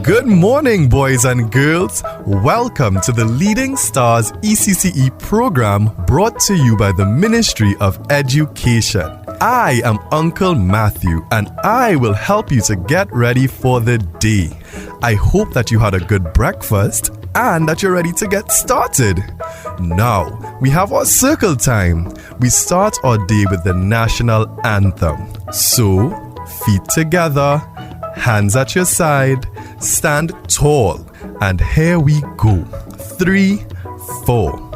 Good morning, boys and girls. Welcome to the Leading Stars ECCE program brought to you by the Ministry of Education. I am Uncle Matthew, and I will help you to get ready for the day. I hope that you had a good breakfast and that you're ready to get started. Now, we have our circle time. We start our day with the national anthem. So, feet together, hands at your side, stand tall, and here we go. 3, 4.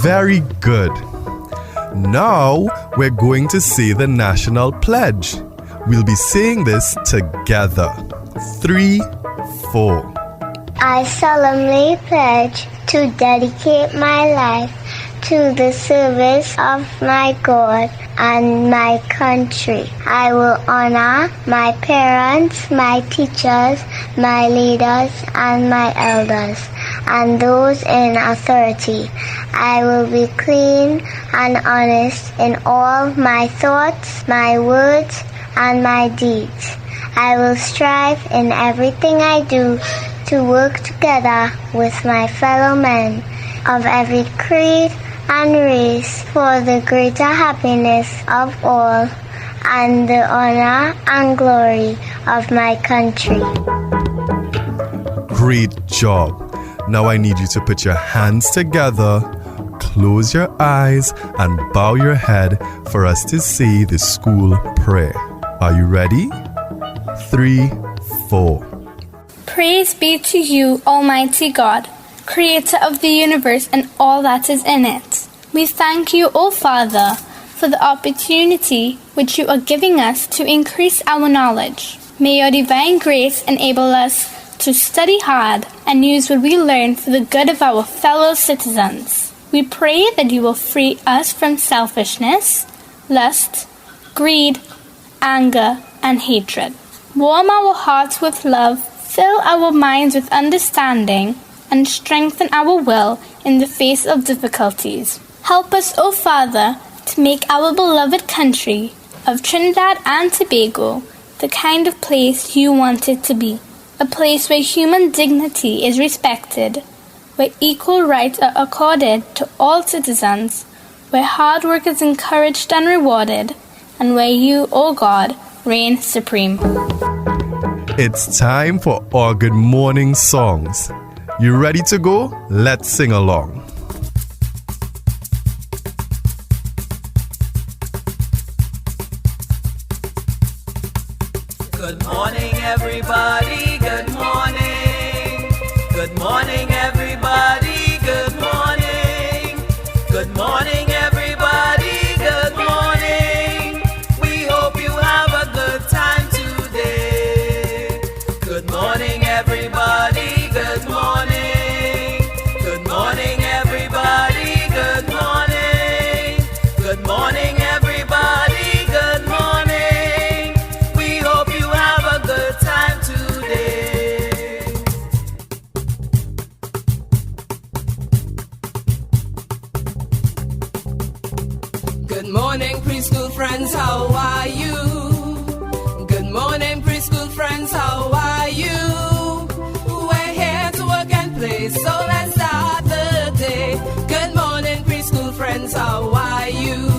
Very good. Now we're going to say the national pledge. We'll be saying this together. 3, 4. I solemnly pledge to dedicate my life to the service of my God and my country. I will honor my parents, my teachers, my leaders, and my elders, and those in authority. I will be clean and honest in all my thoughts, my words, and my deeds. I will strive in everything I do to work together with my fellow men of every creed and race for the greater happiness of all and the honor and glory of my country. Great job. Now I need you to put your hands together, close your eyes, and bow your head for us to say the school prayer. Are you ready? 3, 4. Praise be to you, Almighty God, Creator of the universe and all that is in it. We thank you, O Father, for the opportunity which you are giving us to increase our knowledge. May your divine grace enable us to study hard and use what we learn for the good of our fellow citizens. We pray that you will free us from selfishness, lust, greed, anger, and hatred. Warm our hearts with love, fill our minds with understanding, and strengthen our will in the face of difficulties. Help us, O Father, to make our beloved country of Trinidad and Tobago the kind of place you want it to be. A place where human dignity is respected, where equal rights are accorded to all citizens, where hard work is encouraged and rewarded, and where you, O God, reign supreme. It's time for our good morning songs. You ready to go? Let's sing along. Good morning, everybody. Good morning. Good morning, everybody. Good morning. Good morning, everybody. Good morning. We hope you have a good time today. Good morning, everybody. Good morning. Good morning, everybody. Good morning. Good morning, everybody. Good morning. We hope you have a good time today. Good morning, preschool friends, how are you? Good morning, preschool friends, how are you? We're here to work and play, so let's start the day. Good morning, preschool friends, how are you?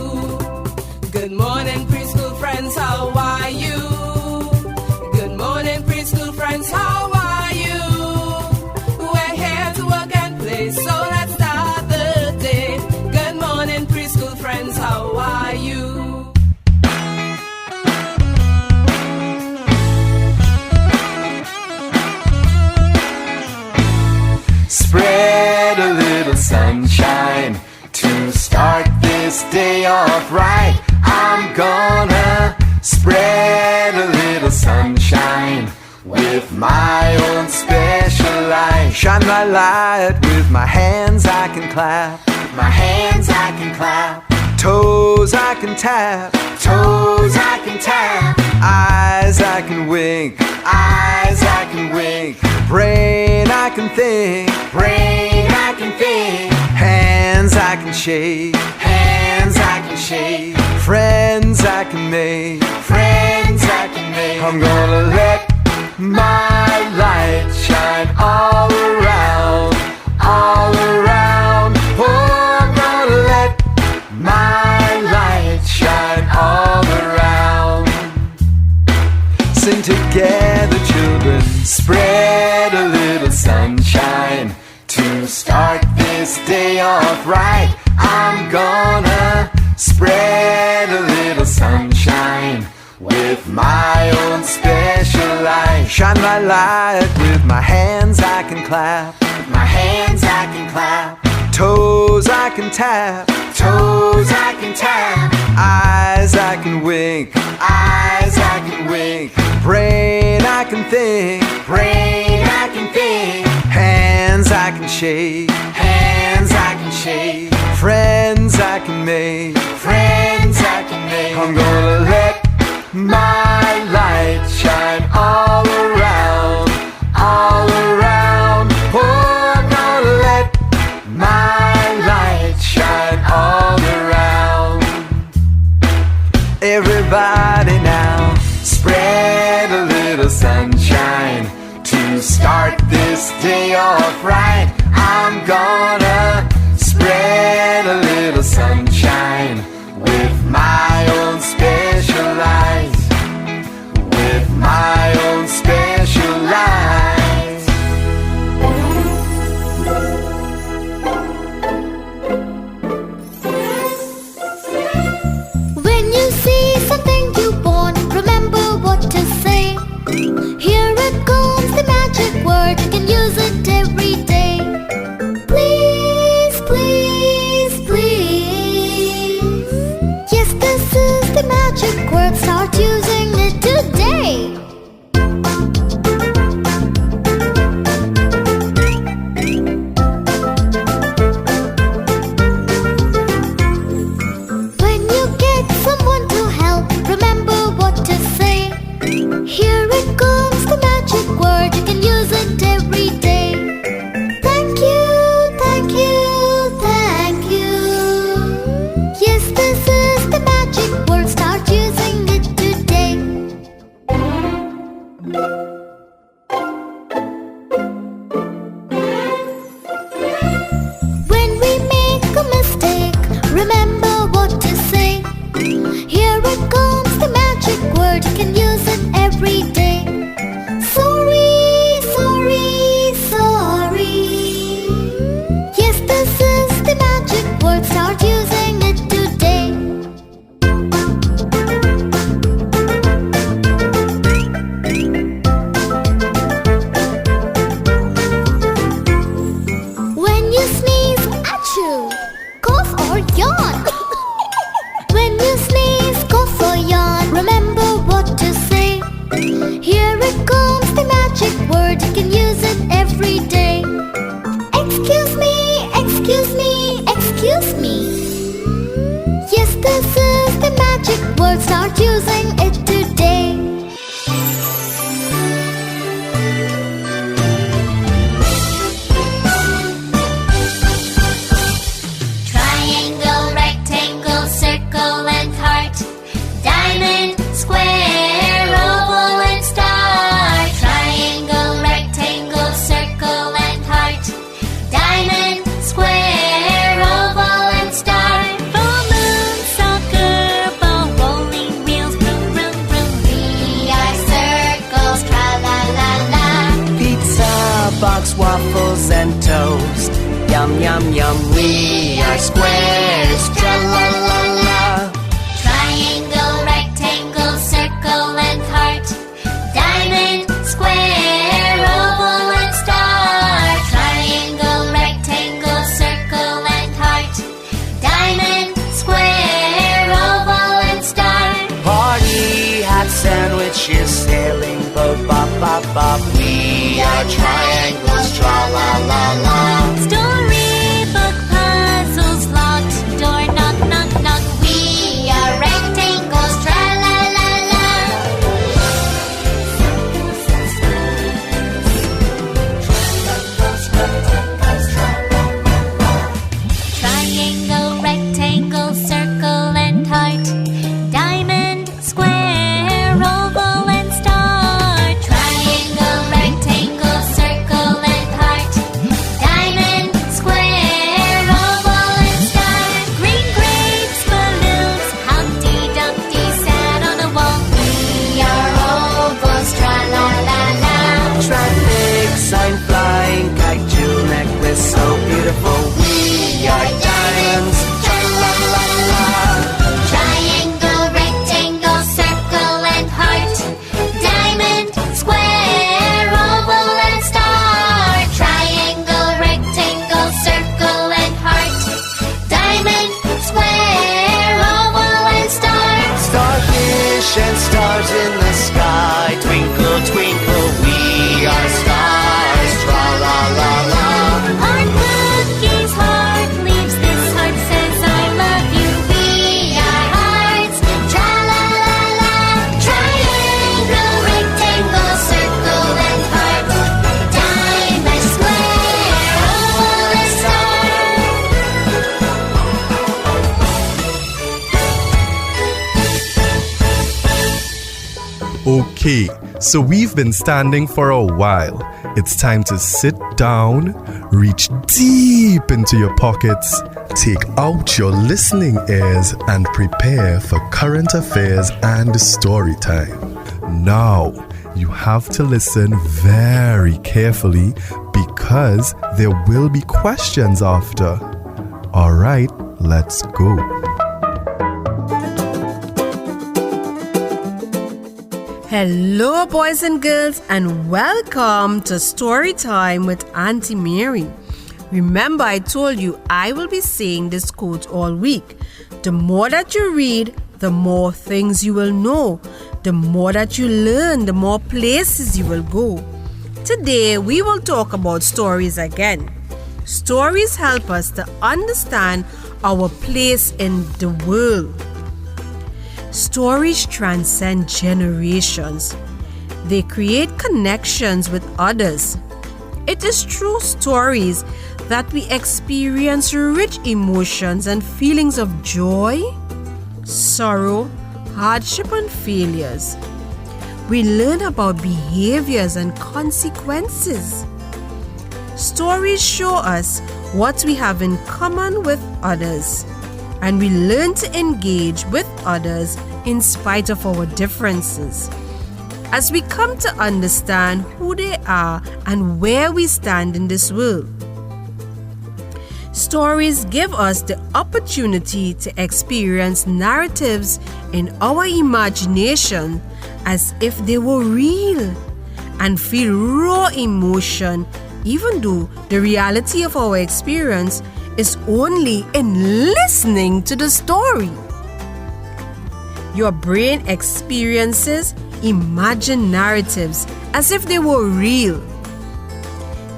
Shine my light with my hands I can clap. My hands I can clap. Toes I can tap. Toes I can tap. Eyes I can wink. Eyes I can wink. Brain I can think. Brain I can think. Hands I can shake. Hands I can shake. Friends I can make. Friends I can make. I'm gonna let my light shine all around. All around. Oh, I'm gonna let my light shine all around. Sing together, children. Spread a little sunshine to start this day off right. I'm gonna spread a little sunshine with my own special light. Shine my light with my hands I can clap. With my hands I can clap. Toes I can tap. Toes I can tap. Eyes I can wink. Eyes I can wink. Brain I can think. Brain I can think. Hands I can shake. Hands I can shake. Friends I can make. Friends I can make. I'm gonna let my light shine all around. All around. Oh, I'm gonna let my light shine all around. Everybody now, spread a little sunshine to start this day off right. I'm gonna spread a little sunshine with my own special light. With my own special light. When you see something you want, remember what to say. Here it comes, the magic word, you can use it every day. Please, please, please. Yes, this is the magic word, start using it today. When you get someone to help, remember what to say. Here it comes, the magic word, you can use it every day. Thank you, thank you, thank you. Yes, this is the magic word, start using it today. When we make a mistake, remember what to say. Here it comes, the magic word, you can use it every day. Sorry, sorry, sorry. Yes, this is the magic word, start using it today. When you sneeze, achoo, cough or yawn. When you sneeze, cough or yawn, remember what to say. Here it comes, the magic word, you can use it every day. Excuse me, excuse me, excuse me. Yes, this is the magic word, start using it today. Triangle, rectangle, circle and heart. Diamond, square, oval and star. Triangle, rectangle, circle and heart. Diamond, square, oval and star. Full moon, soccer ball, rolling wheels, vroom, vroom, vroom. We are circles, tra la la la. Pizza, box, waffles and toast. Yum, yum, yum. We are squares, tra la la la. Triangle, rectangle, circle and heart. Diamond, square, oval and star. Triangle, rectangle, circle and heart. Diamond, square, oval and star. Party, hot sandwiches, sailing boat, bop, bop, bop. We We are triangles, tra-la-la-la. Storybook puzzles locked, door knock, knock, knock. We are rectangles, tra-la-la-la. Triangle, rectangle, circle and heart. Diamond, square, oval and star. Triangle, rectangle, circle and heart. Diamond, square, oval and star. Green grapes, balloons, Humpty Dumpty sat on a wall. We are ovals, tra-la-la-la. Traffic sign flying, kite jewel necklace so beautiful. We are diamonds, tra-la-la-la. Triangle, rectangle, circle and heart. Diamond, square, oval and star. Triangle, rectangle, circle and heart. Diamond, square, oval and star. Starfish and stars in the sky, twinkle, twinkle, we are stars, tra-la-la-la. On Cookie's heart leaves this heart says I love you. We are hearts, tra-la-la-la. Triangle, rectangle, circle and heart. Diamond, square, oval and star. Okay, so we've been standing for a while. It's time to sit down, reach deep into your pockets, take out your listening ears, and prepare for current affairs and story time. Now, you have to listen very carefully because there will be questions after. All right, let's go. Hello, boys and girls, and welcome to Story Time with Auntie Mary. Remember, I told you I will be saying this quote all week. The more that you read, the more things you will know. The more that you learn, the more places you will go. Today, we will talk about stories again. Stories help us to understand our place in the world. Stories transcend generations. They create connections with others. It is through stories that we experience rich emotions and feelings of joy, sorrow, hardship, and failures. We learn about behaviors and consequences. Stories show us what we have in common with others, and we learn to engage with others in spite of our differences. As we come to understand who they are and where we stand in this world. Stories give us the opportunity to experience narratives in our imagination as if they were real and feel raw emotion, even though the reality of our experience is only in listening to the story. Your brain experiences imagined narratives as if they were real.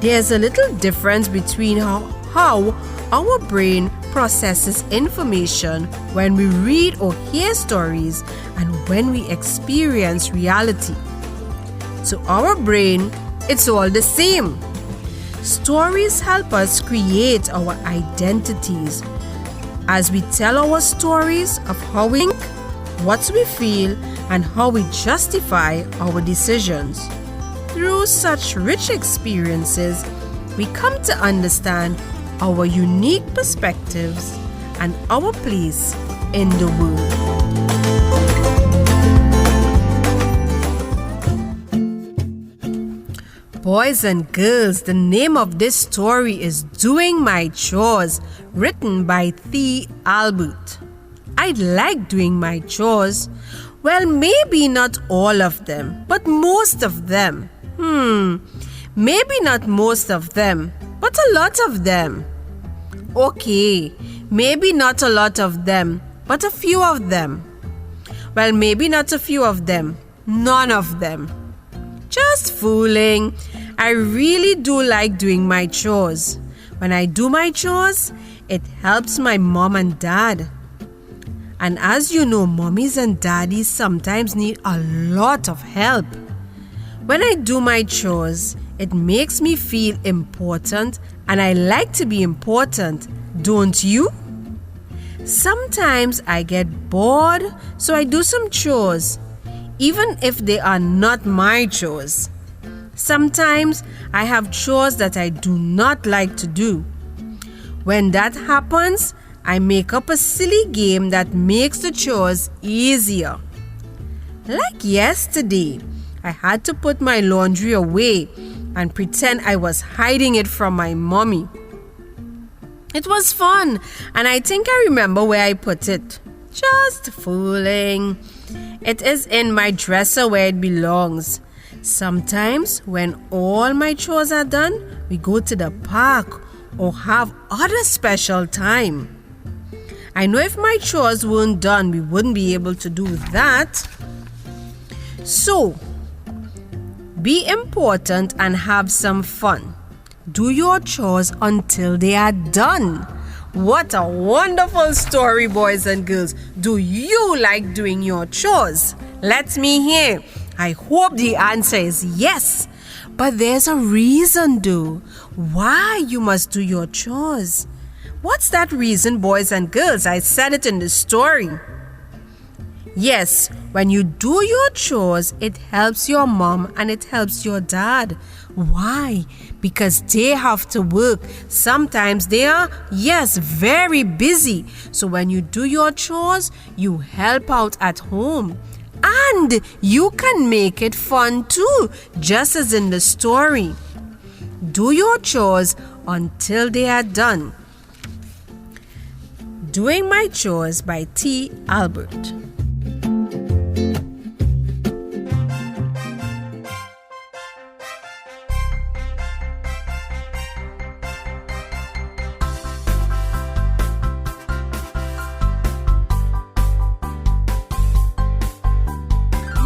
There's a little difference between how our brain processes information when we read or hear stories and when we experience reality. To our brain, it's all the same. Stories help us create our identities. As we tell our stories of how we think, what we feel, and how we justify our decisions. Through such rich experiences, we come to understand our unique perspectives and our place in the world. Boys and girls, the name of this story is Doing My Chores, written by T. Albert. I like doing my chores. Well, maybe not all of them, but most of them. Maybe not most of them, but a lot of them. Okay, maybe not a lot of them, but a few of them. Well, maybe not a few of them, none of them. Just fooling. I really do like doing my chores. When I do my chores, it helps my mom and dad. And as you know, mommies and daddies sometimes need a lot of help. When I do my chores, it makes me feel important, and I like to be important, don't you? Sometimes I get bored, so I do some chores, even if they are not my chores. Sometimes I have chores that I do not like to do. When that happens, I make up a silly game that makes the chores easier. Like yesterday, I had to put my laundry away and pretend I was hiding it from my mommy. It was fun, and I think I remember where I put it. Just fooling. It is in my dresser where it belongs. Sometimes, when all my chores are done, we go to the park or have other special time. I know if my chores weren't done, we wouldn't be able to do that. So, be important and have some fun. Do your chores until they are done. What a wonderful story, boys and girls. Do you like doing your chores? Let me hear. I hope the answer is yes. But there's a reason, though, why you must do your chores. What's that reason, boys and girls? I said it in the story. Yes, when you do your chores, it helps your mom and it helps your dad. Why? Because they have to work. Sometimes they are, yes, very busy. So when you do your chores, you help out at home. And you can make it fun too, just as in the story. Do your chores until they are done. Doing My Chores by T. Albert.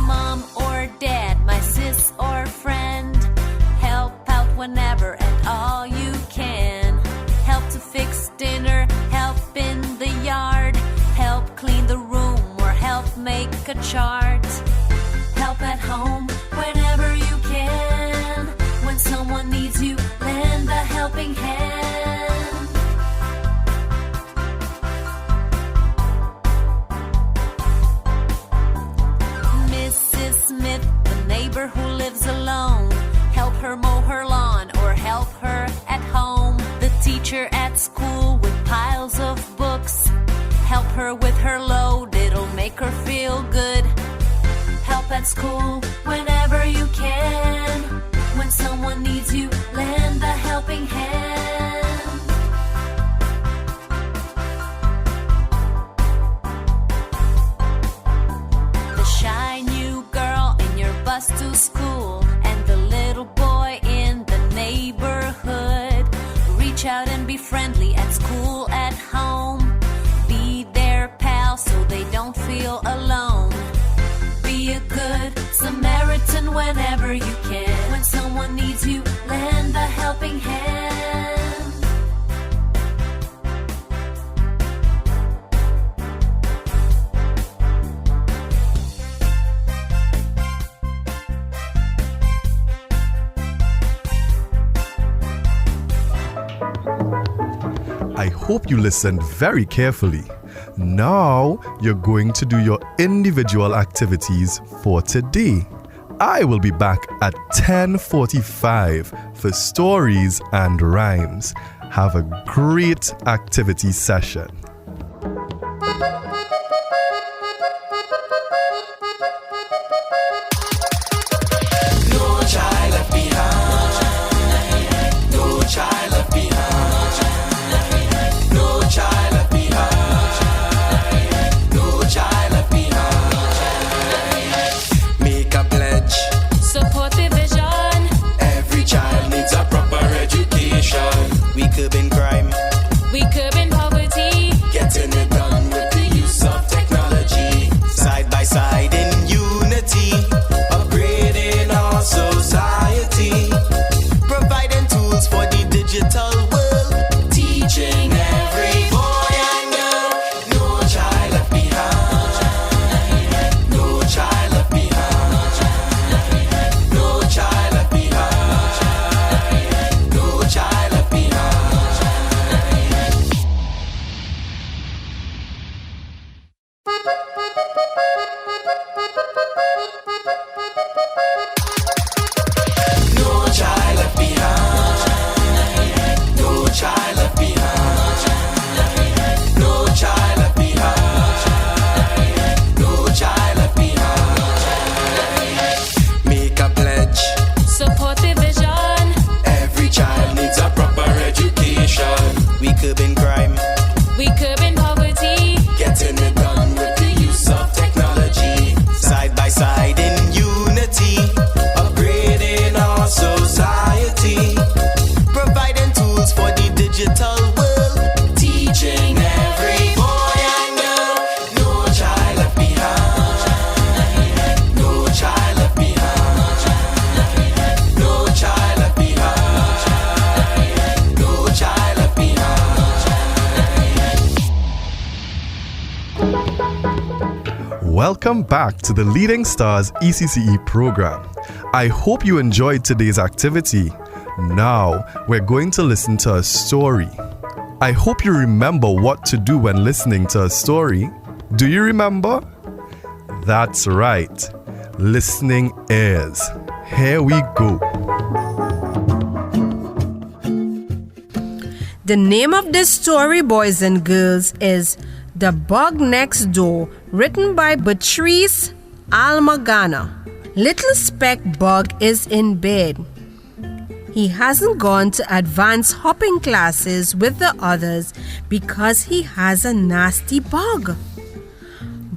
Mom or dad, my sis or friend, help out whenever and all you can. Help to fix dinner, help in the yard, help clean the room or help make a chart. Help at home whenever you can. When someone needs you, lend a helping hand. Mrs. Smith, the neighbor who lives alone, help her mow her lawn or help her at home. The teacher at school with piles of books, help her with her load, it'll make her feel good. Help at school whenever you can. When someone needs you, lend a helping hand. The shy new girl in your bus to school and the little boy in the neighborhood. Reach out and be friendly at school, at home. Be their pal so they don't feel alone. Be a good Samaritan whenever you can. When someone needs you, lend a helping hand. I hope you listened very carefully. Now you're going to do your individual activities for today. I will be back at 10:45 for stories and rhymes. Have a great activity session. No child left behind. No child left behind. No child left behind. No child left behind. Make a pledge. Support the vision. Every child needs a proper education. We curb in crime. We curb in poverty. Welcome back to the Leading Stars ECCE program. I hope you enjoyed today's activity. Now, we're going to listen to a story. I hope you remember what to do when listening to a story. Do you remember? That's right. Listening is. Here we go. The name of this story, boys and girls, is The Bug Next Door, written by Beatrice Almagana. Little Speck Bug is in bed. He hasn't gone to advanced hopping classes with the others because he has a nasty bug.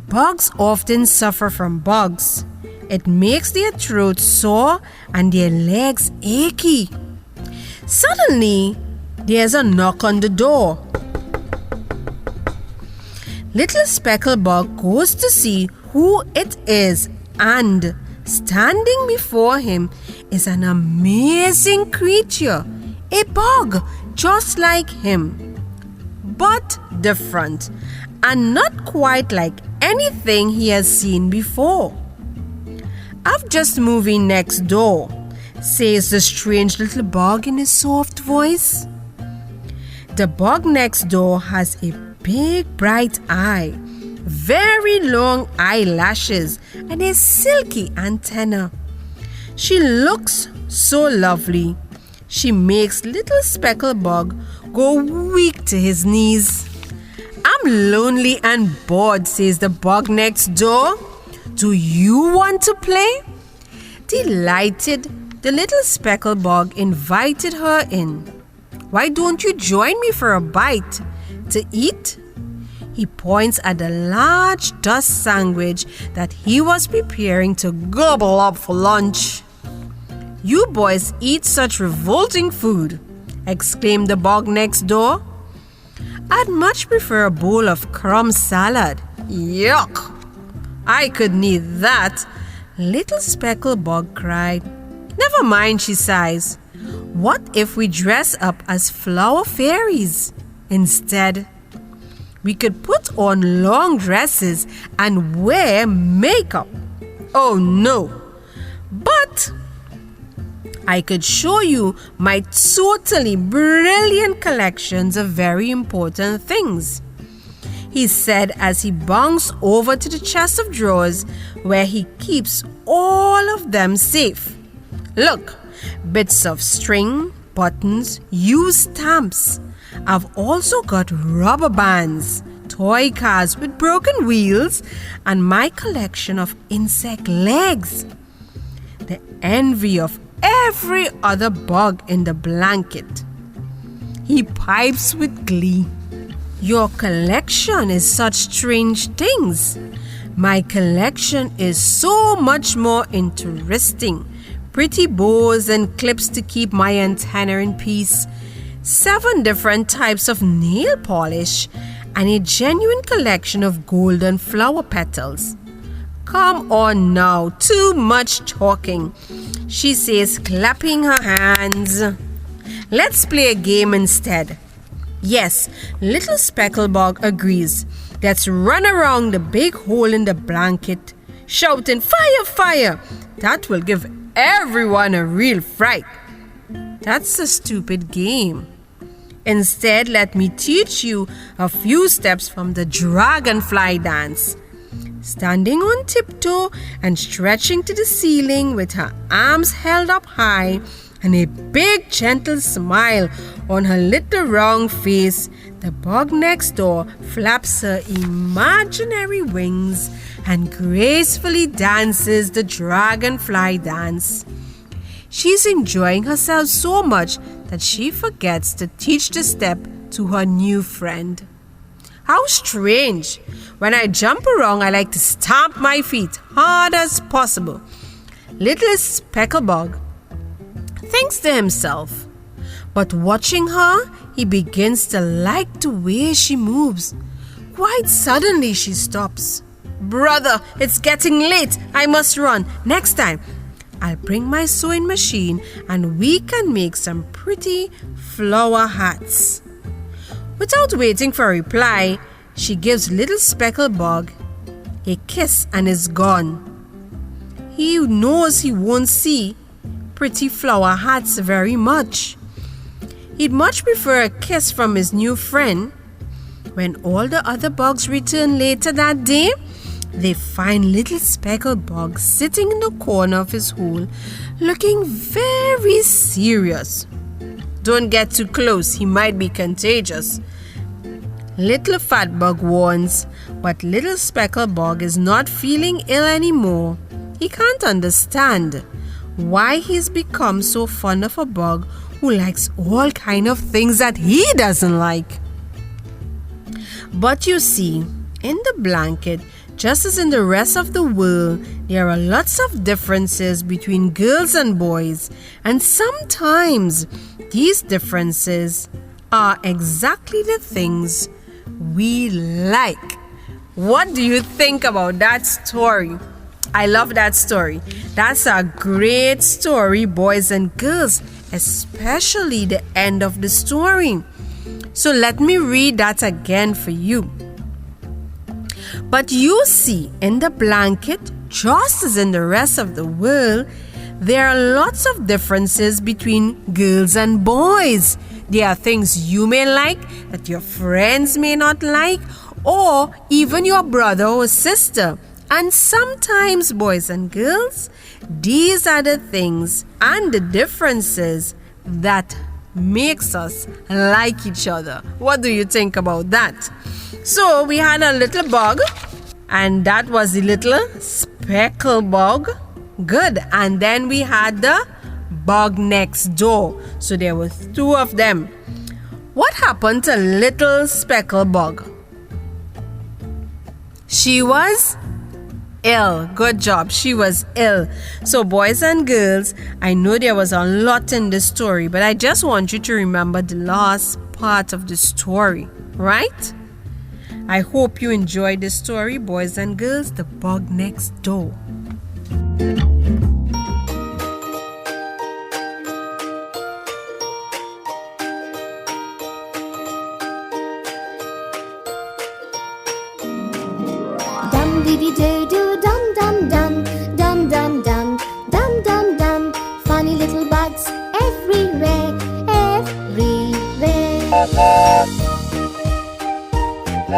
Bugs often suffer from bugs. It makes their throats sore and their legs achy. Suddenly, there's a knock on the door. Little Speckled Bug goes to see who it is, and standing before him is an amazing creature, a bug just like him, but different and not quite like anything he has seen before. "I've just moved in next door," says the strange little bug in a soft voice. The bug next door has a big bright eye, very long eyelashes, and a silky antenna. She looks so lovely. She makes little Speckled Bug go weak to his knees. "I'm lonely and bored," says the bug next door. "Do you want to play?" Delighted, the little Speckled Bug invited her in. "Why don't you join me for a bite to eat?" He points at the large dust sandwich that he was preparing to gobble up for lunch. "You boys eat such revolting food," exclaimed the bug next door. "I'd much prefer a bowl of crumb salad." "Yuck! I could need that," Little Speckled Bug cried. "Never mind," she sighs. "What if we dress up as flower fairies instead? We could put on long dresses and wear makeup." "Oh no! But I could show you my totally brilliant collections of very important things," he said as he bounced over to the chest of drawers where he keeps all of them safe. "Look, bits of string, buttons, used stamps. I've also got rubber bands, toy cars with broken wheels, and my collection of insect legs, the envy of every other bug in the blanket." He pipes with glee. "Your collection is such strange things. My collection is so much more interesting. Pretty bows and clips to keep my antenna in peace, 7 different types of nail polish, and a genuine collection of golden flower petals." "Come on now, too much talking," she says, clapping her hands. "Let's play a game instead." "Yes," Little Speckled Bug agrees. "Let's run around the big hole in the blanket, shouting, 'Fire, fire!' That will give everyone a real fright." "That's a stupid game. Instead, let me teach you a few steps from the dragonfly dance." Standing on tiptoe and stretching to the ceiling with her arms held up high and a big gentle smile on her little round face, the bug next door flaps her imaginary wings and gracefully dances the dragonfly dance. She's enjoying herself so much that she forgets to teach the step to her new friend. "How strange! When I jump around, I like to stamp my feet hard as possible." Little Speckled Bug thinks to himself. But watching her, he begins to like the way she moves. Quite suddenly, she stops. "Brother, it's getting late. I must run. Next time, I'll bring my sewing machine and we can make some pretty flower hats." Without waiting for a reply, she gives Little Speckled Bug a kiss and is gone. He knows he won't see pretty flower hats very much. He'd much prefer a kiss from his new friend. When all the other bugs return later that day, they find little speckled bug sitting in the corner of his hole, looking very serious. Don't get too close, he might be contagious. Little fat bug warns, but little speckled bug is not feeling ill anymore. He can't understand why he's become so fond of a bug who likes all kind of things that he doesn't like. But you see, in the blanket, just as in the rest of the world, there are lots of differences between girls and boys, and sometimes these differences are exactly the things we like. What do you think about that story? I love that story. That's a great story, boys and girls, especially the end of the story. So let me read that again for you. But you see, in the blanket, just as in the rest of the world, there are lots of differences between girls and boys. There are things you may like that your friends may not like, or even your brother or sister. And sometimes, boys and girls, these are the things and the differences that makes us like each other. What do you think about that? So we had a little bug, and that was the little speckled bug. Good. And then we had the bug next door. So there were two of them. What happened to little speckled bug? She was ill. Good job. She was ill. So boys and girls, I know there was a lot in the story, but I just want you to remember the last part of the story, right? I hope you enjoyed the story, boys and girls, the bug next door. Dum diddy do do dum dum dum dum dum dum dum dum dum. Funny little bugs everywhere, everywhere. The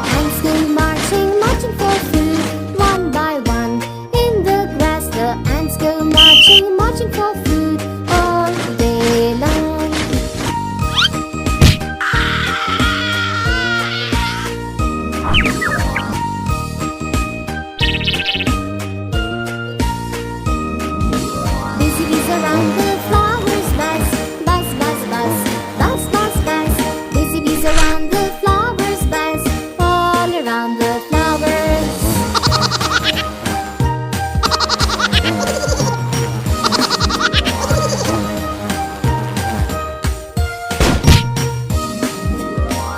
ants go marching, marching for food, one by one. In the grass, the ants go marching, marching for food all day long. Busy bees around the flowers buzz, buzz, buzz, buzz, buzz, buzz, buzz. Busy bees around the flowers buzz, all around the flowers.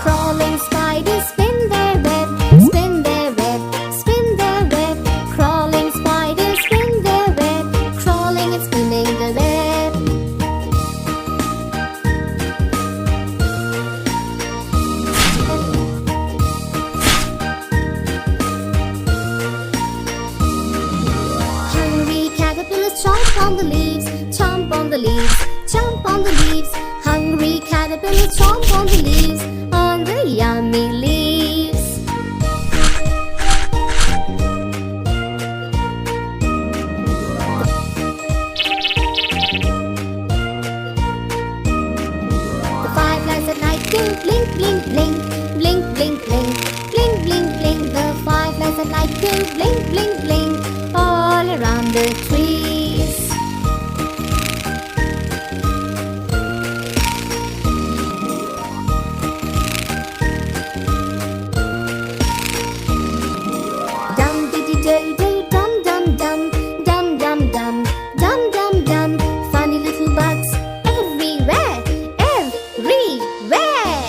Crawling spiders spin their web, spin their web, spin their web. Crawling spiders spin their web, crawling and spinning the web. Hungry caterpillars chomp on the leaves, chomp on the leaves, chomp on the leaves. Hungry caterpillars chomp on the leaves, on the yummy leaves. The fireflies at night go blink, blink, blink, blink, blink, blink, blink, blink, blink. The fireflies at night go blink, blink, blink, all around the trees. Dum diddy do do dum dum dum dum dum dum dum dum dum. Funny little bugs everywhere, everywhere.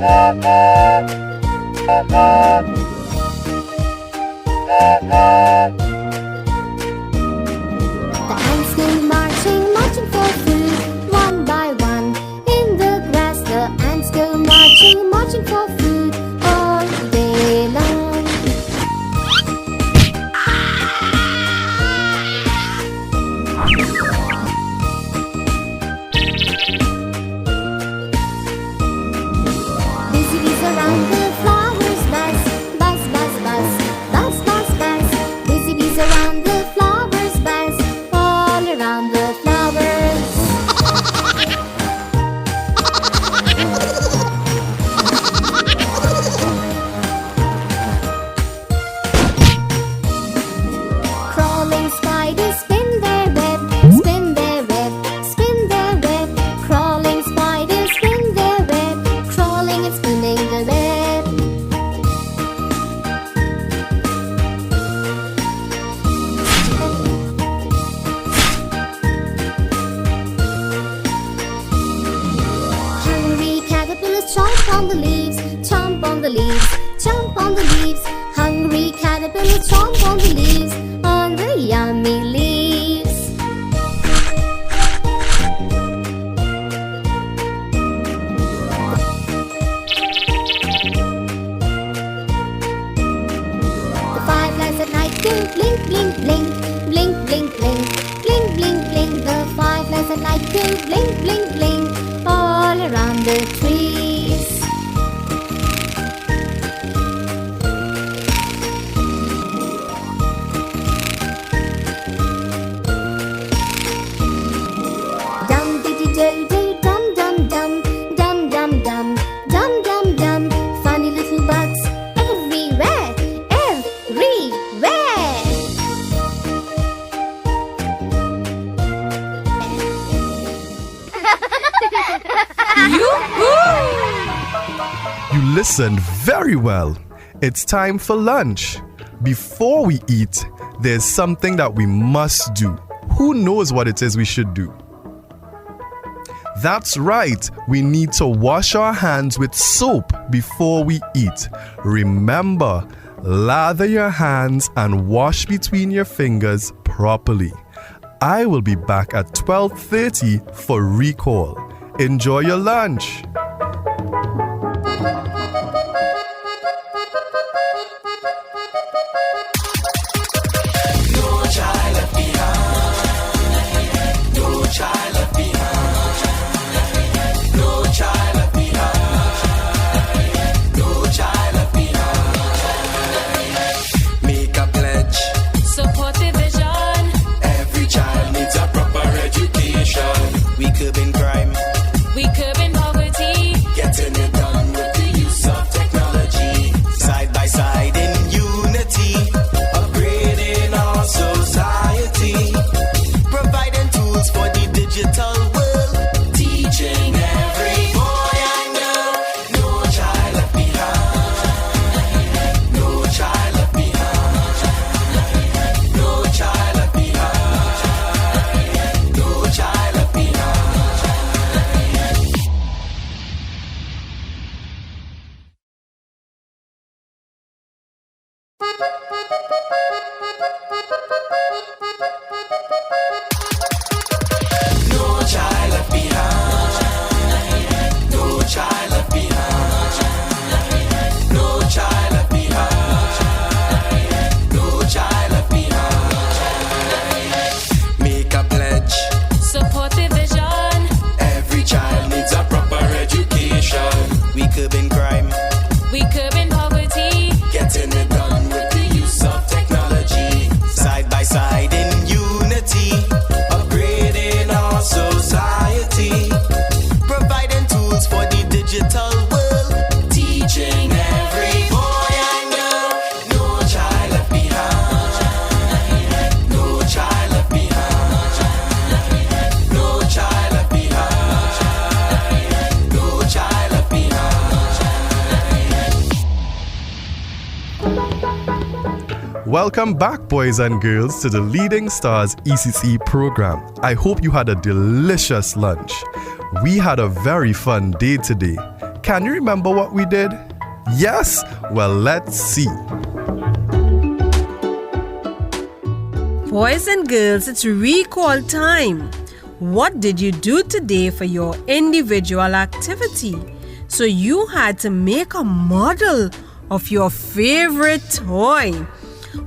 The ants go marching, marching for food, one by one. In the grass, the ants go marching, marching for food all day long. Busy bees around the flowers buzz, buzz, buzz, buzz, buzz, buzz, buzz. Busy bees around the flowers buzz, all around the flowers. Crawling spiders spin their web, spin their web, spin their web. Crawling spiders spin their web, crawling and spinning the web. Hungry caterpillars chomp on the leaves, chomp on the leaves, chomp on the leaves. Hungry caterpillars chomp on the leaves, on the yummy leaves. The fireflies at night go blink, blink, blink, blink, blink, blink, blink, blink, blink. The fireflies at night go blink, blink, blink, all around the trees. Dum diddy do do dum dum dum dum dum dum dum dum dum. Funny little bugs everywhere, everywhere. You listened very well. It's time for lunch. Before we eat, there's something that we must do. Who knows what it is we should do? That's right, we need to wash our hands with soap before we eat. Remember, lather your hands and wash between your fingers properly. I will be back at 12:30 for recall. Enjoy your lunch. No child left behind. No child left behind. No child left behind. No child left behind. Make a pledge. Support the vision. Every child needs a proper education. We curb crime. We curb poverty. Getting it done with the use of technology. Side by side in unity. Upgrading our society. Providing tools for the digital world. Teaching every boy and girl. No child left behind. No child left behind. No child left behind. No child left behind. No child left behind. No child left behind. No child left behind. No child left behind. Make a pledge. Support the vision. Every child needs a proper education. We curbing crime. We curb poverty. Getting it done with the use of technology. Side by side in unity. Upgrading our society. Providing tools for the digital world. Teaching every boy and girl. No child left behind. No child left behind. No child left behind. No child left behind. Welcome back, boys and girls, to the Leading Stars ECC program. I hope you had a delicious lunch. We had a very fun day today. Can you remember what we did? Yes? Well, let's see. Boys and girls, it's recall time. What did you do today for your individual activity? So you had to make a model of your favorite toy.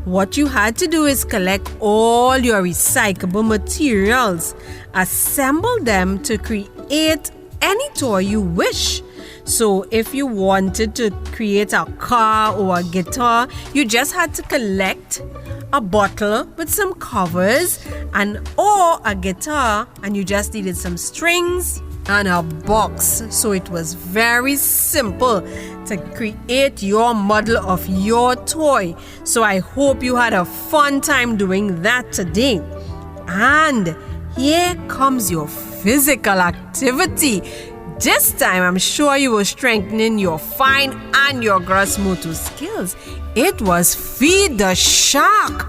What you had to do is collect all your recyclable materials, assemble them to create any toy you wish. So if you wanted to create a car or a guitar, you just had to collect a bottle with some covers or a guitar, and you just needed some strings and a box. So it was very simple to create your model of your toy. So I hope you had a fun time doing that today. And here comes your physical activity. This time I'm sure you were strengthening your fine and your gross motor skills. It was feed the shark.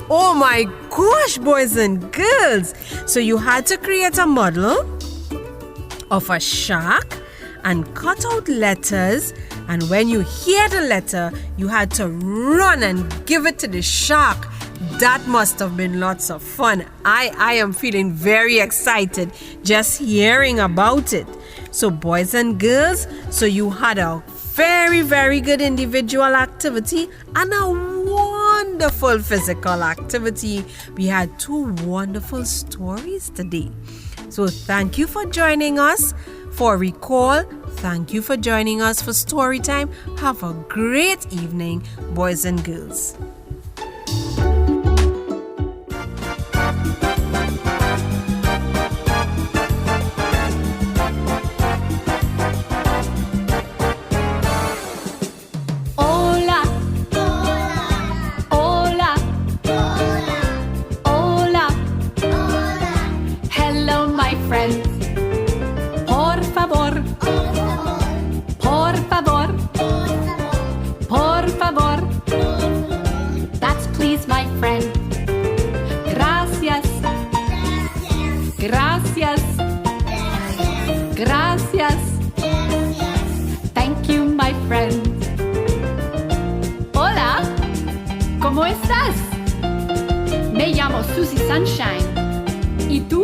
Oh my gosh, boys and girls. So you had to create a model of a shark and cut out letters, and when you hear the letter, you had to run and give it to the shark. That must have been lots of fun. I am feeling very excited just hearing about it. So boys and girls, so you had a very, very good individual activity and a wonderful physical activity. We had 2 wonderful stories today. So thank you for joining us for Recall. Thank you for joining us for Story Time. Have a great evening, boys and girls. Gracias. Thank you, my friend. Hola, ¿cómo estás? Me llamo Susie Sunshine. ¿Y tú?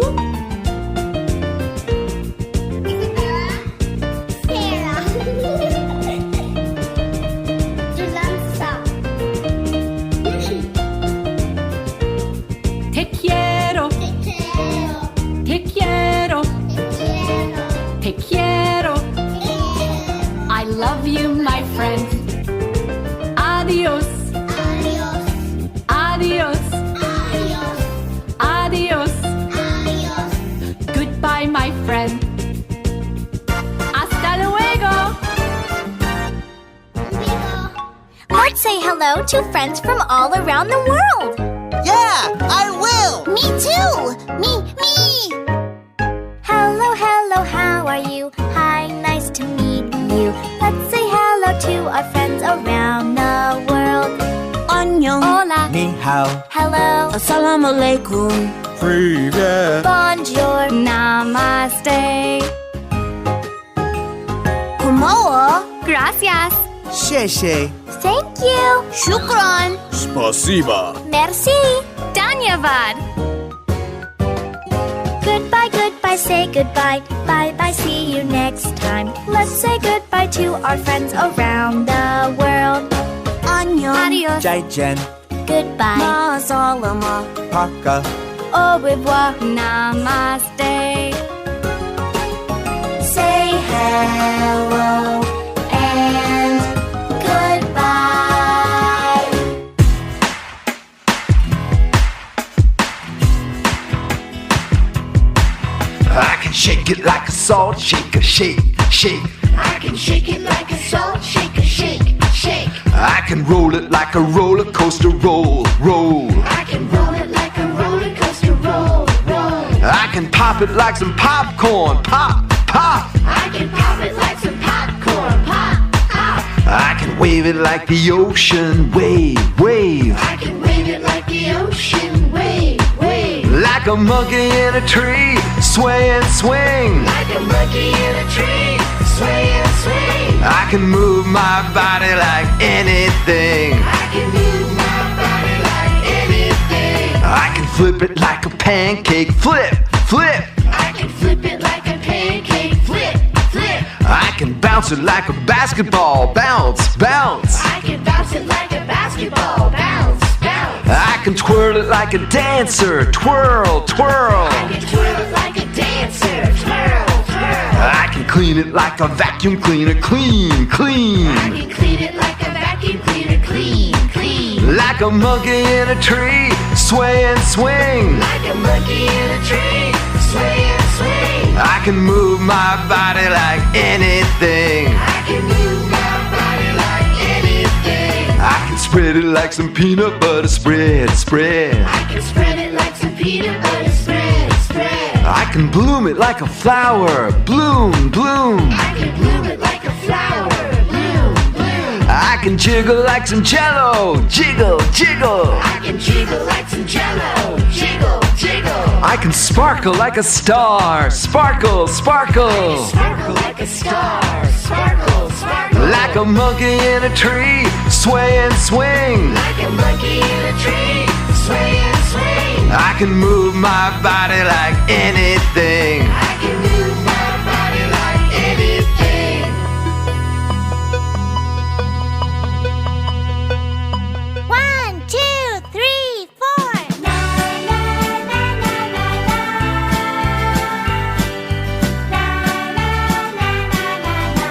Te quiero. Te quiero. Te quiero. I love you, my friend. Adios. Adios. Adios. Goodbye, my friend. Hasta luego. Let's say hello to friends from all around the world. Yeah, I will. Me too. Me. Hello, hello, how are you? Hi, nice to meet you. Let's say hello to our friends around the world. Annyeong. Hola. Ni hao. Hello. Assalamu alaikum. Привет. Bonjour. Namaste. Kumoa. Gracias. Sheshe. Thank you. Shukran. Спасибо. Merci. Dhanyavad. Goodbye, goodbye, say goodbye. Bye, bye, see you next time. Let's say goodbye to our friends around the world. Annyeong. Adios. Jaijen. Goodbye. Ma salama. Paka. Au revoir. Namaste. Say hello and goodbye. I can shake it like a salt shaker, shake, shake. I can shake it like a salt shaker, shake, shake. I can roll it like a roller coaster, roll, roll. I can roll it like a roller coaster, roll, roll. I can pop it like some popcorn, pop, pop. I can pop it like some popcorn, pop, pop. I can wave it like the ocean, wave, wave. I can wave it like the ocean, wave, wave. Like a monkey in a tree, sway and swing. Like a monkey in a tree, sway and swing. I can move my body like anything. I can move my body like anything. I can flip it like a pancake. Flip, flip. I can flip it like a pancake. Flip, flip. I can bounce it like a basketball. Bounce, bounce. I can bounce it like a basketball. Bounce, bounce. I can twirl it like a dancer. Twirl, twirl. I can twirl it like a dancer. Twirl, twirl. I can clean it like a vacuum cleaner. Clean, clean. I can clean it like a vacuum cleaner. Clean, clean. Like a monkey in a tree. Sway and swing. Like a monkey in a tree. Sway and swing. I can move my body like anything. I can move my body like anything. I can spread it like some peanut butter. Spread, spread. I can spread it like some peanut butter. Spread, spread. I can bloom it like a flower. Bloom, bloom. I can bloom it like a flower. Bloom, bloom. I can jiggle like some jello. Jiggle, jiggle. I can jiggle like some jello. Jiggle, jiggle. I can sparkle like a star. Sparkle, sparkle. Sparkle like a star. Sparkle, sparkle. Like a monkey in a tree. Sway and swing. Like a monkey in a tree. Sway and swing. I can move my body like anything. I can move my body like anything. One, two, three, four. Na na na na na na. Na na na na na na.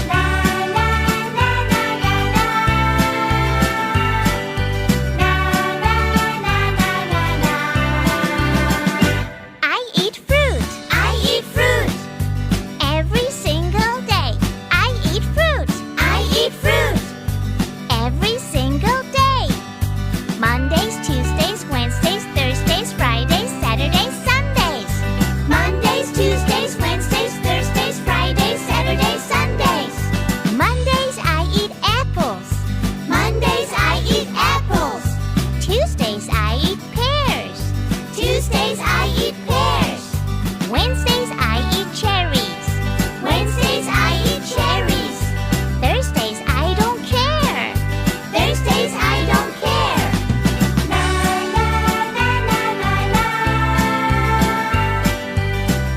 Na na na na na na. Na na na na na na. I eat fruit. I eat fruit. Every single day. I eat fruit. I eat fruit. Every single day. Mondays, Tuesdays, Wednesdays, Thursdays, Fridays, Saturdays, Sundays. Mondays, Tuesdays, Wednesdays, Thursdays, Fridays, Saturdays, Sundays. Mondays I eat apples. Mondays I eat apples. Tuesdays I eat pears. Tuesdays I eat pears. Wednesdays I eat cherries. Wednesdays I eat cherries. Thursdays I don't care. Thursdays I don't care. Na na na na na na.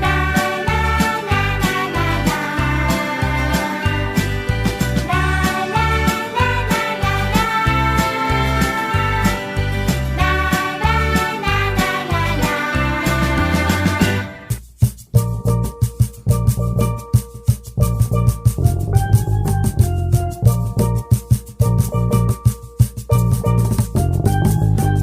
Na na na na na na. Na na na na na na. Na na na na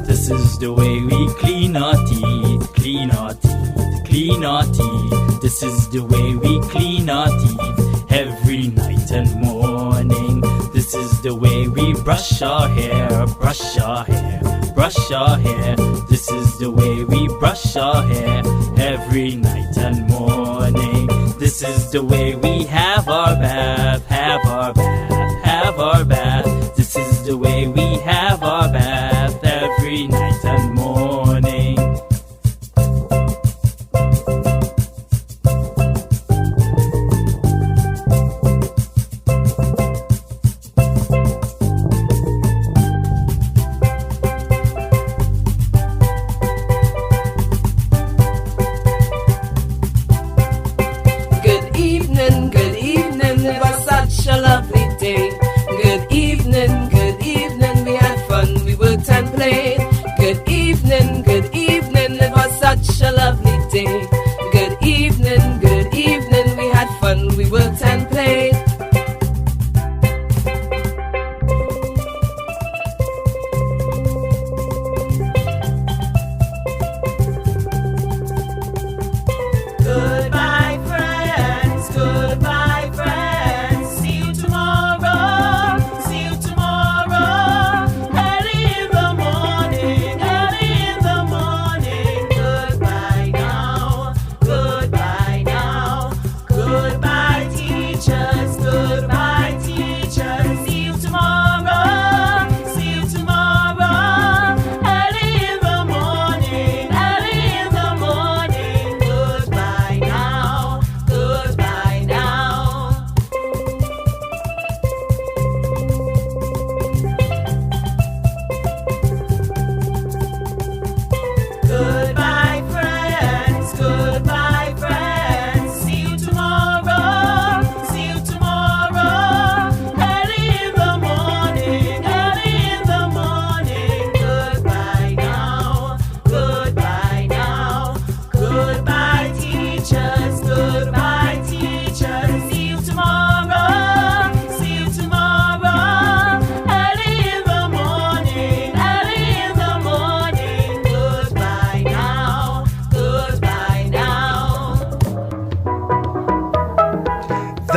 This is the way we clean our teeth, clean our teeth, clean our teeth. This is the way we clean our teeth every night and morning. This is the way we brush our hair, brush our hair, brush our hair. This is the way we brush our hair every night and morning. This is the way we have our bath, have our bath, have our bath. This is the way we have our bath every night and morning. Good evening, Versace.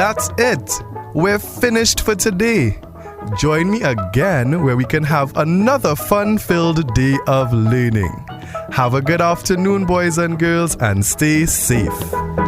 that's it. We're finished for today. Join me again where we can have another fun-filled day of learning. Have a good afternoon, boys and girls, and stay safe.